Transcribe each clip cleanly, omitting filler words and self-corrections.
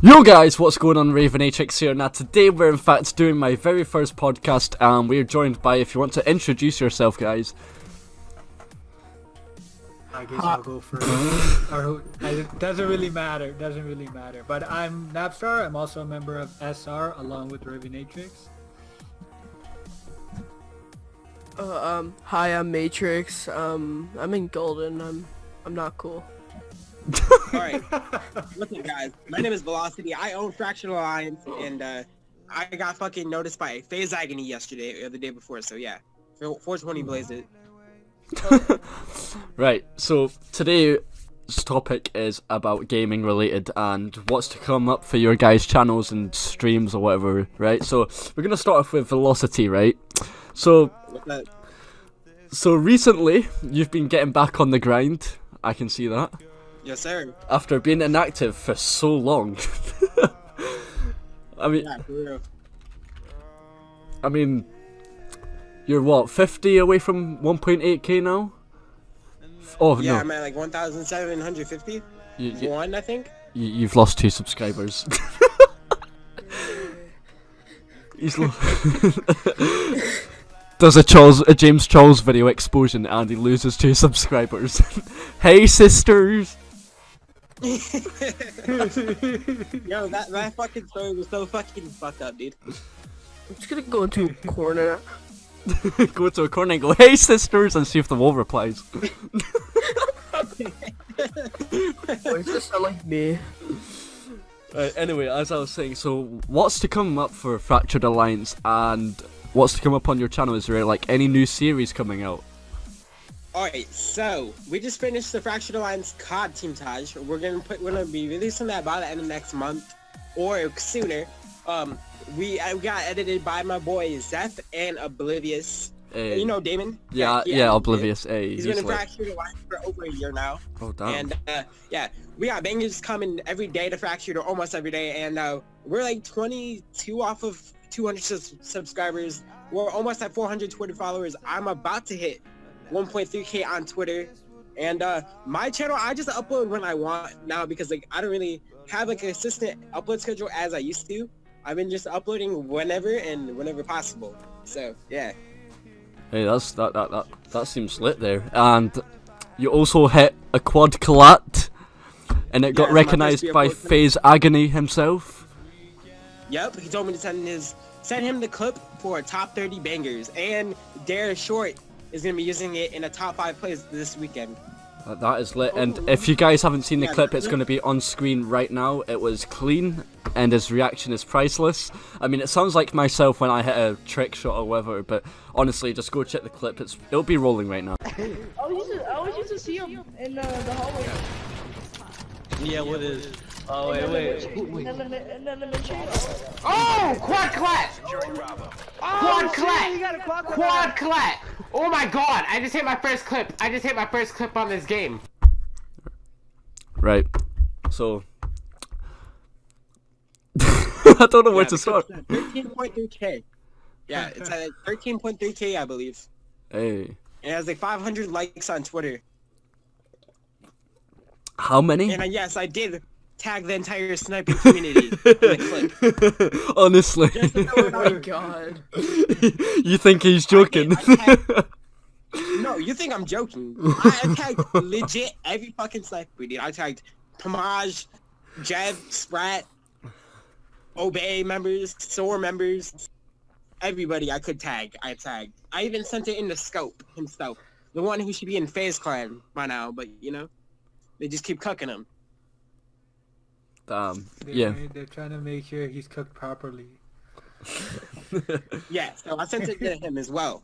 Yo guys, what's going on? Raviin here. Now today we're in fact doing my very first podcast and we're joined by, if you want to introduce yourself guys. I guess I'll go first. It doesn't really matter, But I'm Napstar, I'm also a member of SR along with Raviin. Hi, I'm Matrix. I'm in Golden. I'm not cool. Alright, listen guys, my name is Velocity, I own Fractional Alliance, and I got fucking noticed by Phase Agony yesterday, or the day before, so yeah. 420 blazed it. Right, so today's topic is about gaming related and what's to come up for your guys' channels and streams or whatever, right? So we're gonna start off with Velocity, right? So recently you've been getting back on the grind, I can see that. Yes, sir. After being inactive for so long. I mean, yeah, for real. I mean, you're what, 50 away from 1.8k now? Oh yeah, no. I'm at like 1,750. One, I think. You've lost 2 subscribers. He's Does a James Charles video explosion and he loses 2 subscribers. Hey sisters. Yo, that fucking story was so fucking fucked up, dude. I'm just gonna go into a corner. Go to a corner and go, hey sisters, and see if the wall replies. Why does this sound like me? Anyway, as I was saying, so what's to come up for Fractured Alliance and what's to come up on your channel? Is there like any new series coming out? Alright, so we just finished the Fractured Alliance COD Team Taj. We're gonna be releasing that by the end of next month or sooner. We got edited by my boy Zeph and Oblivious. Hey. You know Damon? Yeah, Oblivious. Hey, he's been in Fractured Alliance for over a year now. Oh damn. And yeah, we got bangers coming every day to Fractured, or almost every day, and we're like 22 off of 200 subscribers. We're almost at 400 Twitter followers. I'm about to hit 1.3k on Twitter, and my channel I just upload when I want now because like I don't really have like a consistent upload schedule as I used to. I've been just uploading whenever possible. So yeah. Hey, that seems lit there. And you also hit a quad collat, and it got recognized by FaZe Agony himself. Yep, he told me to send him the clip for top 30 bangers, and Dare Short is going to be using it in a top 5 plays this weekend. That is lit, and if you guys haven't seen the clip, it's going to be on screen right now. It was clean, and his reaction is priceless. I mean, it sounds like myself when I hit a trick shot or whatever, but honestly, just go check the clip. It'll be rolling right now. I always used to see him in the hallway. Yeah, what is? Oh, wait. Oh, quad clat! Quad clat! Oh my god, I just hit my first clip. On this game. Right. So I don't know where to start. 13.3k. Yeah, it's at 13.3k, I believe. Hey. It has like 500 likes on Twitter. How many? And yes, I did tag the entire sniping community in the clip. Honestly. Oh my god. You think he's joking? No, you think I'm joking. I tagged legit every fucking sniper, dude. I tagged Pomage, Jev, Sprat, Obey members, SOAR members, everybody I could tag, I tagged. I even sent it in the scope himself. The one who should be in FaZe Clan by now, but you know, they just keep cooking him. They're trying to make sure he's cooked properly. Yeah, so I sent it to him as well.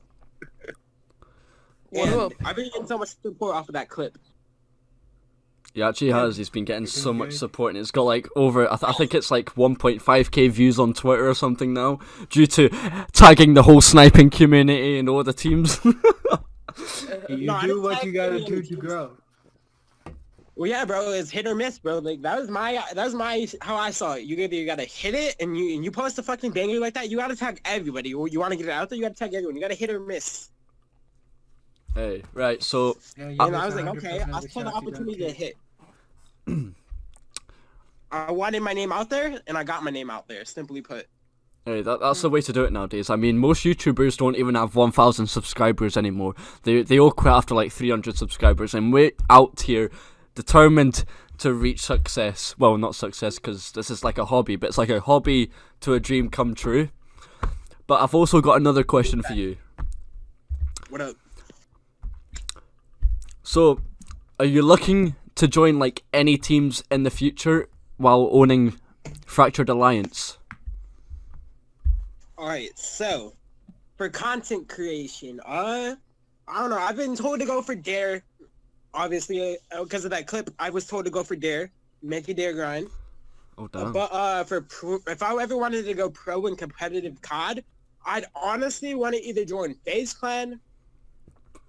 And I've been getting so much support off of that clip. He actually has. He's been getting so much support, and it's got like over. I think it's like 1.5k views on Twitter or something now, due to tagging the whole sniping community and all the teams. You do what you gotta do to grow. Well, yeah, bro, it's hit or miss, bro. Like that was my how I saw it. You either gotta hit it, and you post a fucking banger like that, you gotta tag everybody. You want to get it out there, you gotta tag everyone. You gotta hit or miss. Hey, right, so... Yeah, and I was like, okay, I'll take the opportunity to hit. I wanted my name out there, and I got my name out there. Simply put. Hey, that's the way to do it nowadays. I mean, most YouTubers don't even have 1,000 subscribers anymore. They all quit after like 300 subscribers, and we're out here determined to reach success. Well, not success, because this is like a hobby, but it's like a hobby to a dream come true. But I've also got another question for you. What up? So, are you looking to join like any teams in the future while owning Fractured Alliance? Alright, so for content creation, I don't know. I've been told to go for Dare. Obviously, because of that clip, I was told to go for Dare. Make a Dare grind. Oh damn. But if I ever wanted to go pro in competitive COD, I'd honestly want to either join FaZe Clan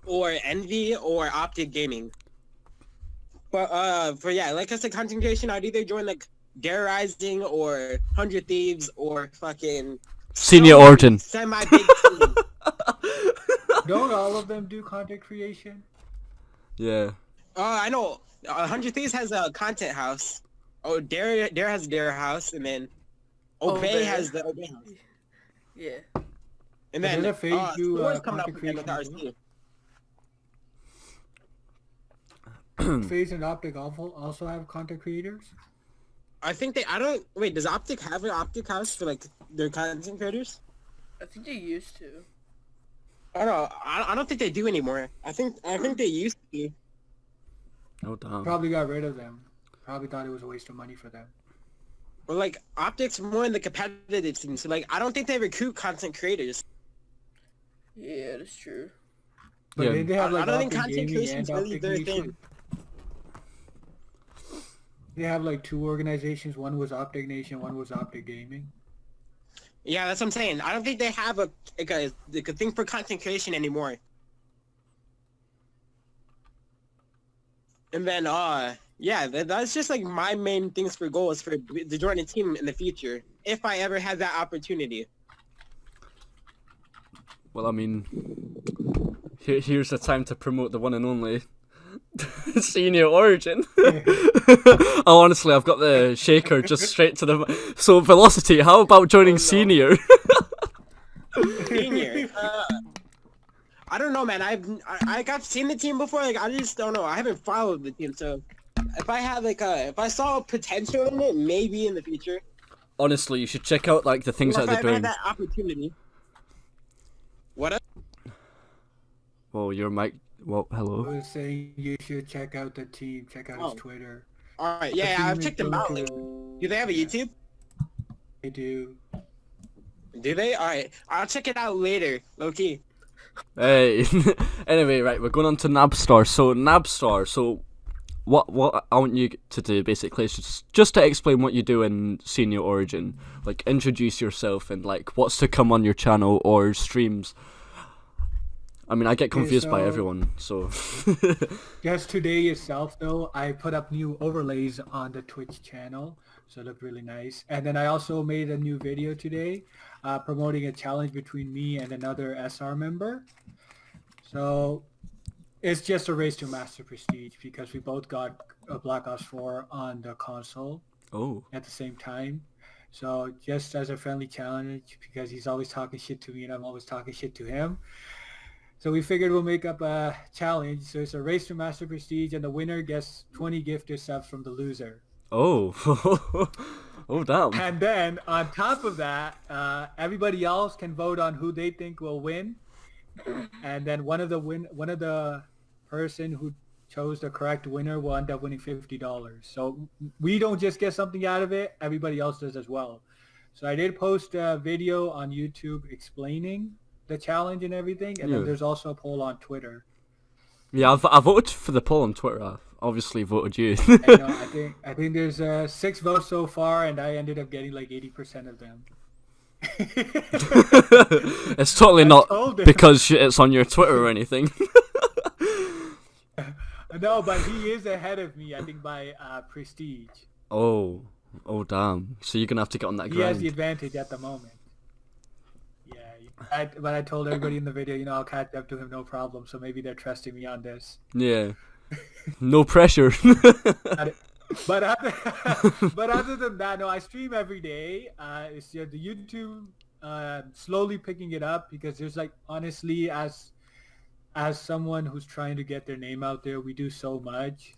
or Envy or Optic Gaming. But for like I said, content creation, I'd either join like Dare Rising or 100 Thieves or fucking Senior Origin. Semi-big team. Don't all of them do content creation? Yeah. I know. 100 Thieves has a content house. Oh, Dare has Dare house, and then Obey has the Obey house. Yeah. And then Did FaZe do Thor's coming up content with creation ours as too. FaZe and Optic also have content creators? I think wait, does Optic have an Optic house for like their content creators? I think they used to. I don't know. I don't think they do anymore. I think they used to. Oh damn. Probably got rid of them. Probably thought it was a waste of money for them. But like Optic's more in the competitive scene, so like I don't think they recruit content creators. Yeah, that's true. But Yeah. they have like I don't think Optic content Gaming creation and is really Optic their Nation. thing. They have like two organizations. One was Optic Nation, one was Optic Gaming. Yeah, that's what I'm saying. I don't think they have a thing for content creation anymore. And then that's just like my main things for goals for to join a team in the future if I ever had that opportunity. Well, I mean, here's the time to promote the one and only Senior Origin. Oh, honestly, I've got the shaker just straight to the... So, Velocity, how about joining Senior? Senior. I don't know, man. I've seen the team before. Like I just don't know. I haven't followed the team, so if I had if I saw potential in it, maybe in the future. Honestly, you should check out like the things that If I they're ever doing. had that opportunity. What up? Whoa, your mic... Well, I hello. was saying you should check out the team, check out his Twitter. All right, yeah, I've checked them out. Like, Do do they have a YouTube? They do. Do they? All right, I'll check it out later. Low key. Hey. Anyway, right, we're going on to Nabstar. So, Nabstar, what I want you to do, basically, is just to explain what you do in Senior Origin. Like, introduce yourself and, like, what's to come on your channel or streams. I mean, I get confused by everyone, so... Just today itself, though, I put up new overlays on the Twitch channel, so it looked really nice. And then I also made a new video today promoting a challenge between me and another SR member. So it's just a race to Master Prestige because we both got a Black Ops 4 on the console at the same time. So just as a friendly challenge, because he's always talking shit to me and I'm always talking shit to him. So we figured we'll make up a challenge. So it's a race to Master Prestige, and the winner gets 20 gifted subs from the loser. Oh. Oh, damn. And then on top of that, everybody else can vote on who they think will win. And then one of the person who chose the correct winner will end up winning $50. So we don't just get something out of it; everybody else does as well. So I did post a video on YouTube explaining the challenge and everything, and then there's also a poll on Twitter. Yeah, I voted for the poll on Twitter. I obviously voted you. I think there's 6 votes so far, and I ended up getting like 80% of them. It's totally not because it's on your Twitter or anything. No, but he is ahead of me, I think, by prestige. Oh damn. So you're going to have to get on that grind. He has the advantage at the moment. Yeah, but I told everybody in the video, I'll catch up to him, no problem. So maybe they're trusting me on this. Yeah. No pressure. But other, but other than that, no, I stream every day. It's just the YouTube slowly picking it up because there's like honestly, as someone who's trying to get their name out there, we do so much.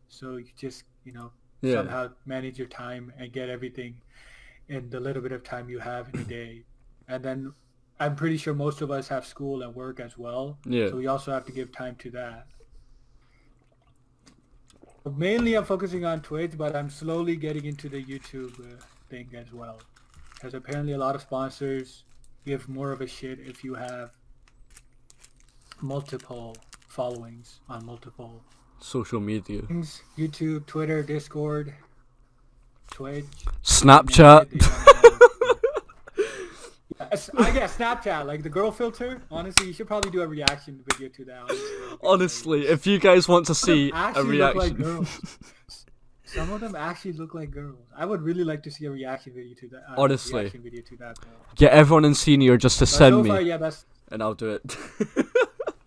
So you just somehow manage your time and get everything in the little bit of time you have in a day. And then I'm pretty sure most of us have school and work as well. Yeah. So we also have to give time to that. Mainly I'm focusing on Twitch, but I'm slowly getting into the YouTube thing as well. Because apparently a lot of sponsors give more of a shit if you have multiple followings on multiple social media. things. YouTube, Twitter, Discord, Twitch. Snapchat. I get Snapchat, like the girl filter. Honestly, you should probably do a reaction video to that. Honestly, if you guys want to see a actually look like reaction. girls. Some of them actually look like girls. I would really like to see a reaction video to that. Honestly. Reaction video to that girl. Get everyone in senior just to But send so me, far, yeah, that's and I'll do it.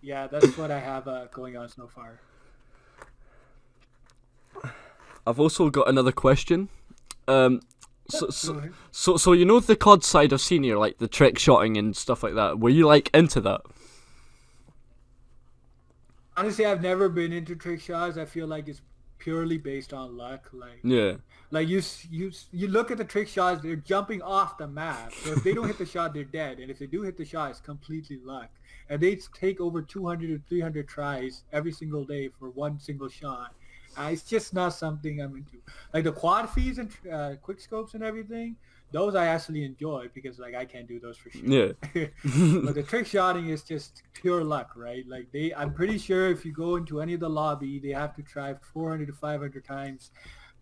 that's what I have going on so far. I've also got another question. Go So ahead. you know the COD side of senior, like the trick shotting and stuff like that. Were you like into that? Honestly, I've never been into trick shots. I feel like it's purely based on luck. Yeah. Like you look at the trick shots, they're jumping off the map. So if they don't hit the shot, they're dead. And if they do hit the shot, it's completely luck. And they take over 200 to 300 tries every single day for one single shot. It's just not something I'm into. Like the quad feeds and quick scopes and everything, those I actually enjoy because like I can't do those for sure. Yeah. But the trick shotting is just pure luck, right? Like I'm pretty sure if you go into any of the lobby, they have to try 400 to 500 times.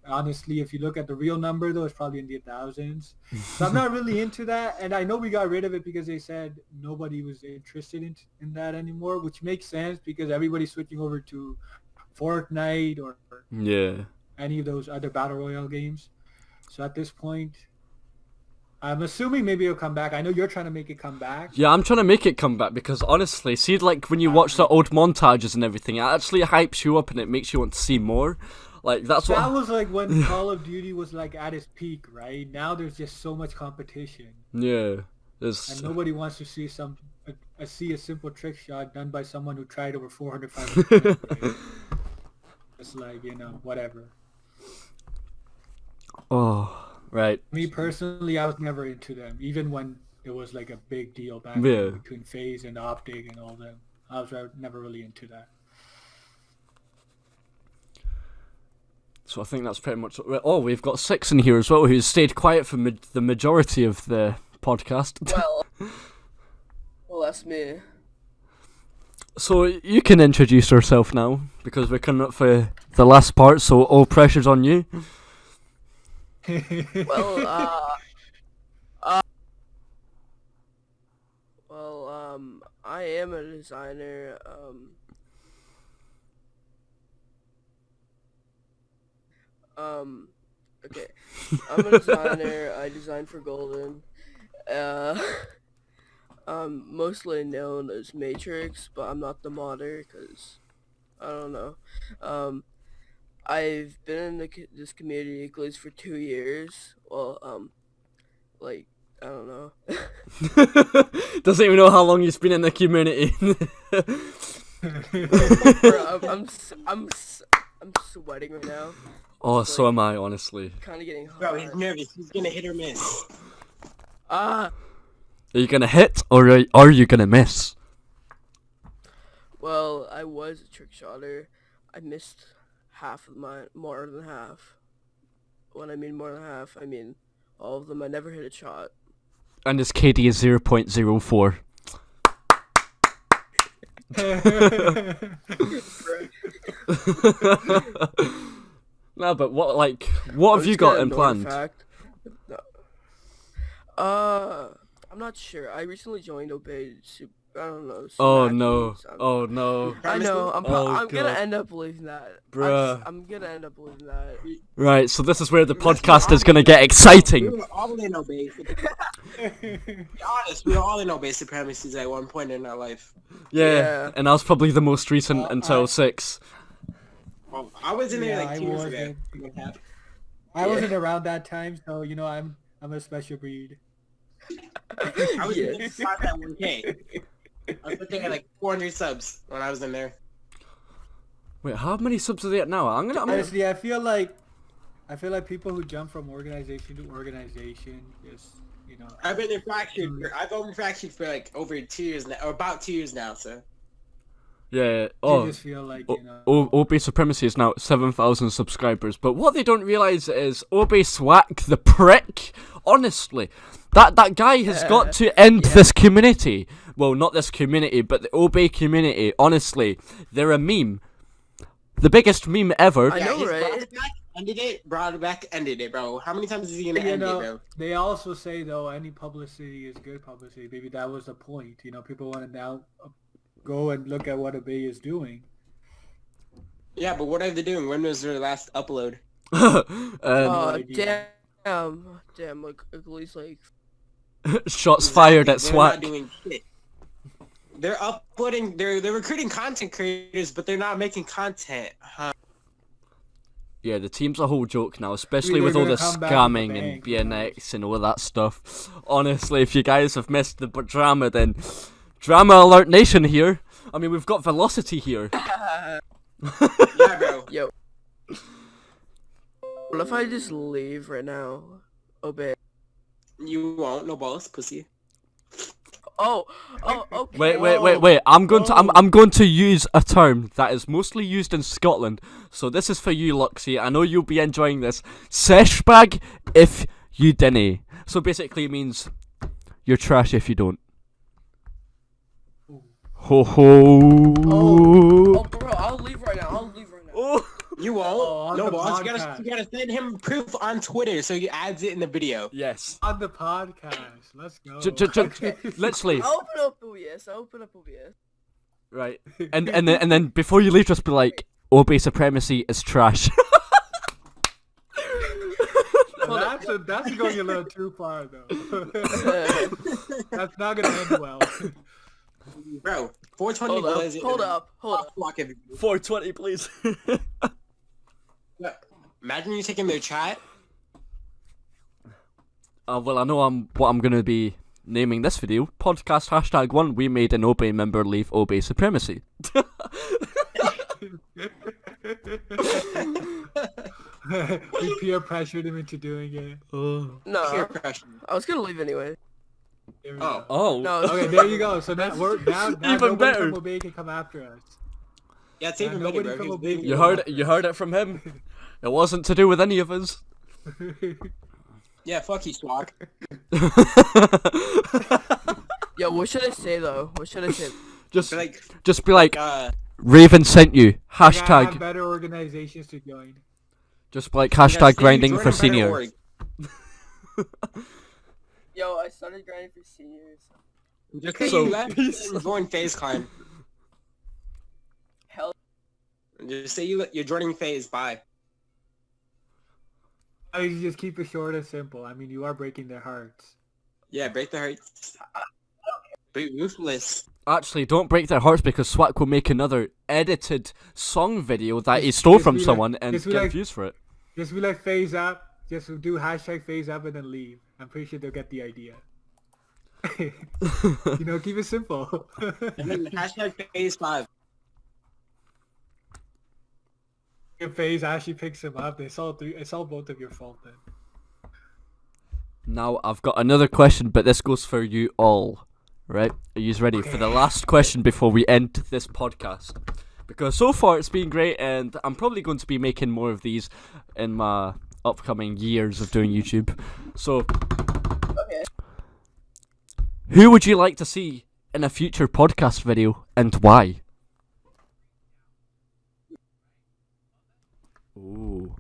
Honestly, if you look at the real number, though, it's probably in the thousands. So I'm not really into that. And I know we got rid of it because they said nobody was interested in that anymore, which makes sense because everybody's switching over to Fortnite or Yeah. any of those other battle royale games. So at this point, I'm assuming maybe it'll come back. I know you're trying to make it come back. Yeah, I'm trying to make it come back because honestly, see, like when you watch the old montages and everything, it actually hypes you up and it makes you want to see more. Like that's what. That was like when Call of Duty was like at its peak, right? Now there's just so much competition, Yeah. There's. and nobody wants to see a simple trick shot done by someone who tried over 400, 500 times, right? It's like whatever. Oh, right. Me personally, I was never into them, even when it was like a big deal back Yeah. then between FaZe and Optic and all them. I was never really into that. So I think that's pretty much. Oh, we've got 6 in here as well who stayed quiet for the majority of the podcast. Well, that's me. So you can introduce yourself now because we're coming up for the last part. So all pressure's on you. Well, I am a designer. Okay. I'm a designer. I design for Golden. I'm mostly known as Matrix, but I'm not the modder because I don't know. I've been in this community at least for 2 years. Well, like I don't know. Doesn't even know how long he's been in the community. Bro, I'm sweating right now. Oh, so am I, honestly. Kind of getting hot. Bro, he's nervous. He's gonna hit or miss. Are you gonna hit or are you gonna miss? Well, I was a trick shotter. I missed half of mine, more than half. When I mean more than half, I mean all of them. I never hit a shot. And his KD is 0.04. No, but what have you got in planned? No. I'm not sure. I recently joined Obey I don't know. Oh Supremacy, no! so Oh no! I know. I'm Oh, gonna God. end up believing that. Bruh. I'm gonna end up believing that. Right, so this is where the podcast is gonna get We exciting. were all in Obey Supremacy. Be honest, we were all in Obey Supremacy at one point in our life. Yeah, Yeah. and that was probably the most recent until 6. Oh, I was in there Yeah, like I 2 years ago. wasn't. I wasn't around that time, so I'm a special breed. I was Yeah. in spot at 1K. I was looking at like 400 subs when I was in there. Wait, how many subs are they at now? I'm gonna. Honestly, I feel like people who jump from organization to organization just I've been in fractured. I've been fractured for like over 2 years now, or about 2 years now. So Yeah. I Oh. just feel like Obey Supremacy is now at 7,000 subscribers, but what they don't realise is Obey Swack, the prick, honestly, that guy has got to end this community. Well, not this community, but the Obey community. Honestly, they're a meme. The biggest meme ever. I know, his right? brought back, ended it, bro. How many times is he gonna end it, bro? They also say though any publicity is good publicity. Maybe that was the point. People want to now go and look at what Obey is doing. Yeah, but what are they doing? When was their last upload? Damn, like at least like Shots fired at They're not Swack. doing shit. They're uploading. They're recruiting content creators, but they're not making content. Huh? Yeah, the team's a whole joke now, especially They're with all gonna the come back with a scamming bang, and BNX and all that stuff. Honestly, if you guys have missed the drama, then Drama Alert Nation here. I mean, we've got Velocity here. Yeah, bro. yo. What if I just leave right now? Obey. You won't. No balls, pussy. Oh, okay. Wait. I'm going to use a term that is mostly used in Scotland. So this is for you, Luxie. I know you'll be enjoying this. Seshbag if you dinna. So basically it means you're trash if you don't. Ho ho. Oh, bro, I'll leave right now. Oh. You won't. on No the balls. You podcast. gotta send him proof on Twitter so he adds it in the video. Yes. On the podcast, let's go. Literally. I'll open up OBS. Right. And then before you leave, just be like, Obey Supremacy is trash. That's going a little too far though. That's not gonna end well. Bro, 420 boys. Hold up. 420, please. Imagine you taking their chat. Well, I know what I'm gonna be naming this video. Podcast #1. We made an Obey member leave Obey Supremacy. We peer pressured him into doing it. No, Peer pressure. I was gonna leave anyway. There we go. Oh. No. Okay, there you go. So now now Even nobody better. from Obey can come after us. Yeah, it's even better, nobody bro. from He's Obey- big. You heard it from him. It wasn't to do with any of us. Yeah, fuck you, Swag. Yo, what should I say though? Just Like, be like, Raven sent you. Gotta have Hashtag. better organizations to join. Just be like hashtag grinding for senior. Yo, I started grinding for seniors. Just say So- you left and join FaZe Clan. Hell. Just say you're joining FaZe. Bye. You just keep it short and simple. I mean, you are breaking their hearts. Yeah, break the hearts. Be ruthless. Actually, don't break their hearts because Swag will make another edited song video that he stole from be like- someone and just be get like- views for it. Just be like phase up. Just do hashtag phase up and then leave. I'm pretty sure they'll get the idea. Keep it simple. And then hashtag FaZe 5. If phase actually picks him up, it's all both of your fault then. Now, I've got another question, but this goes for you all. Right? Are you ready for the last question before we end this podcast? Because so far it's been great, and I'm probably going to be making more of these in my upcoming years of doing YouTube. So, Okay. who would you like to see in a future podcast video, and why? Ooh.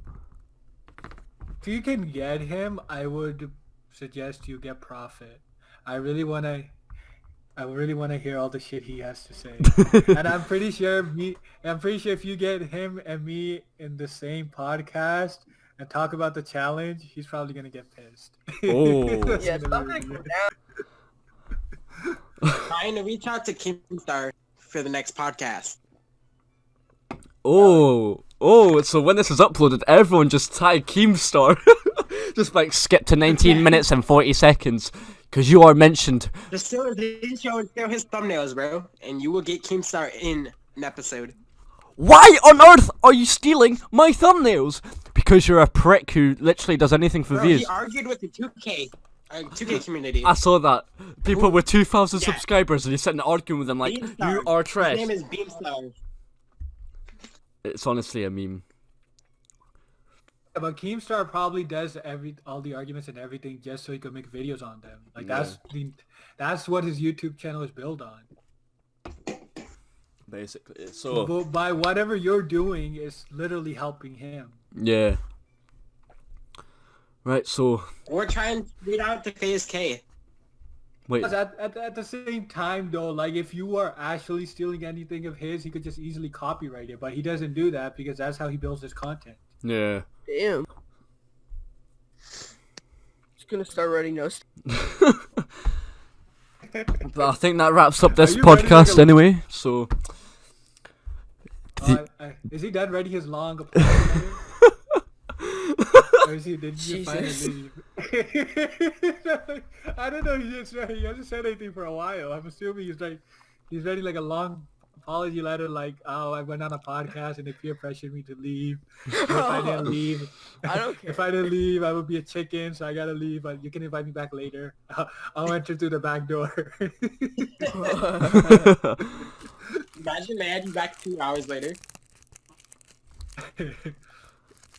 If you can get him, I would suggest you get Prophet. I really wanna hear all the shit he has to say. And I'm pretty sure if you get him and me in the same podcast and talk about the challenge, he's probably gonna get pissed. Oh. That's Yeah, it's gonna not be gonna go weird. down. Trying to reach out to Kimstar for the next podcast. Oh. Oh, so when this is uploaded, everyone just tag Keemstar. Just like skip to 19 minutes and 40 seconds. Because you are mentioned. Just show his thumbnails, bro. And you will get Keemstar in an episode. Why on earth are you stealing my thumbnails? Because you're a prick who literally does anything for Bro, views. he argued with the 2K community. I saw that. People with 2,000 Yeah. subscribers and you're sitting arguing with them like, Beamstar. you are trash. His name is Beamstar. It's honestly a meme. But Keemstar probably does all the arguments and everything just so he could make videos on them. Like that's what his YouTube channel is built on. Basically. So But by whatever you're doing is literally helping him. yeah. Right, so We're trying to read out the Phase K. wait. Because at the same time though, like if you are actually stealing anything of his, he could just easily copyright it. But he doesn't do that because that's how he builds his content. Yeah. Damn. Just gonna start writing notes. But I think that wraps up this Are you ready to podcast go? anyway. So Is he done writing his long apology letter? Or is he, did you finally Jesus. leave? I don't know. He hasn't said anything for a while. I'm assuming he's writing like a long apology letter, like, oh, I went on a podcast and they peer pressured me to leave. So if I didn't leave, I don't care. if I didn't leave, I would be a chicken. So I gotta leave. But you can invite me back later. I'll enter through the back door. Imagine they had you back 2 hours later.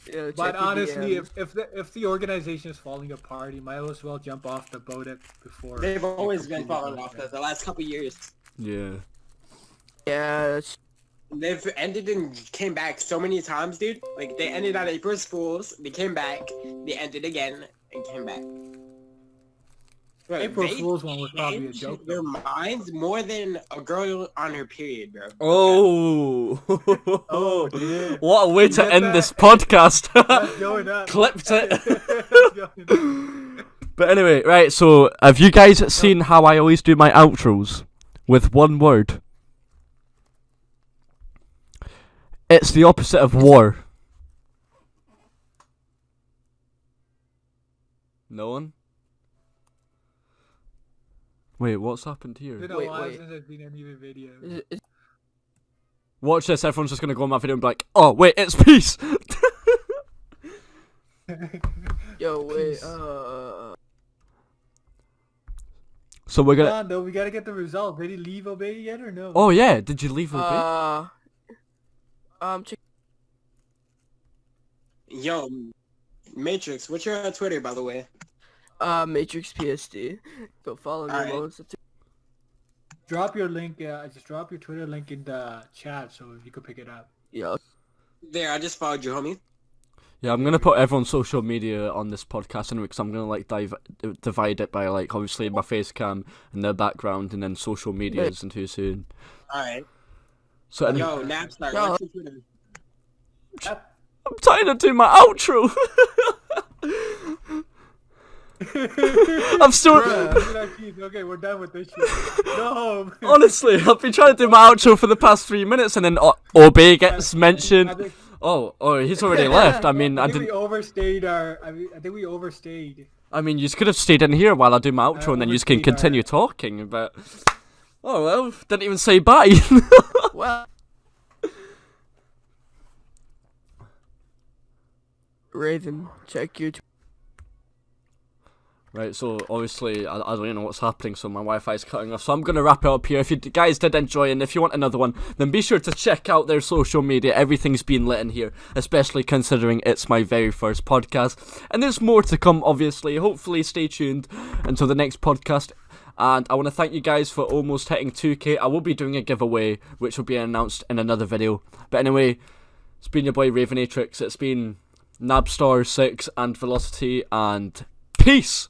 Yeah, But check your honestly, DMs. if the organization is falling apart, you might as well jump off the boat before. They've always been completely falling go off down. the last couple years. yeah. Yeah, that's They've ended and came back so many times, dude. Like, they ended on April's Fools, they came back, they ended again, and came back. Bro, April they Fool's one was probably a changed joke. their minds more than a girl on her period, bro. Oh. Oh, yeah. What a way to get end that? this podcast. That's going up. Clipped it. That's going up. But anyway, right, so have you guys seen how I always do my outros? With one word. It's the opposite of war. No one? Wait, what's happened here? It's been a Wait, while wait. since there's been any videos. Watch this, everyone's just gonna go on my video and be like, oh, wait, it's peace! Yo, wait, So we're Come gonna... on, though, we gotta get the result. Did he leave Obey yet or no? Oh yeah, did you leave Obey? check. Yo, Matrix, what's your Twitter, by the way? Matrix PSD. Go follow me. Alright. Moments of Drop your link. Just drop your Twitter link in the chat so you can pick it up. Yeah. There, I just followed you, homie. Yeah, I'm gonna put everyone's social media on this podcast anyway, because I'm gonna like divide it by like obviously my face cam and their background, and then social medias and too soon. Alright. So anyway, Yo, Napstar, Yo. what's your Twitter? I'm trying to do my outro. I'm still Okay, we're done with this shit. No. honestly, I've been trying to do my outro for the past 3 minutes, and then Obey gets mentioned. Oh, he's already left. I mean, I I think we didn't. overstayed our. I think we overstayed. I mean, you could have stayed in here while I do my outro, and then you can overstayed our- continue talking. But oh well, didn't even say bye. Well. Raven, check your. Right, so obviously I don't even know what's happening, so my Wi-Fi's cutting off. So I'm going to wrap it up here. If you guys did enjoy, and if you want another one, then be sure to check out their social media. Everything's been lit in here, especially considering it's my very first podcast. And there's more to come, obviously. Hopefully stay tuned until the next podcast. And I want to thank you guys for almost hitting 2K. I will be doing a giveaway, which will be announced in another video. But anyway, it's been your boy Raviin. It's been Nabstar6 and Velocity, and peace!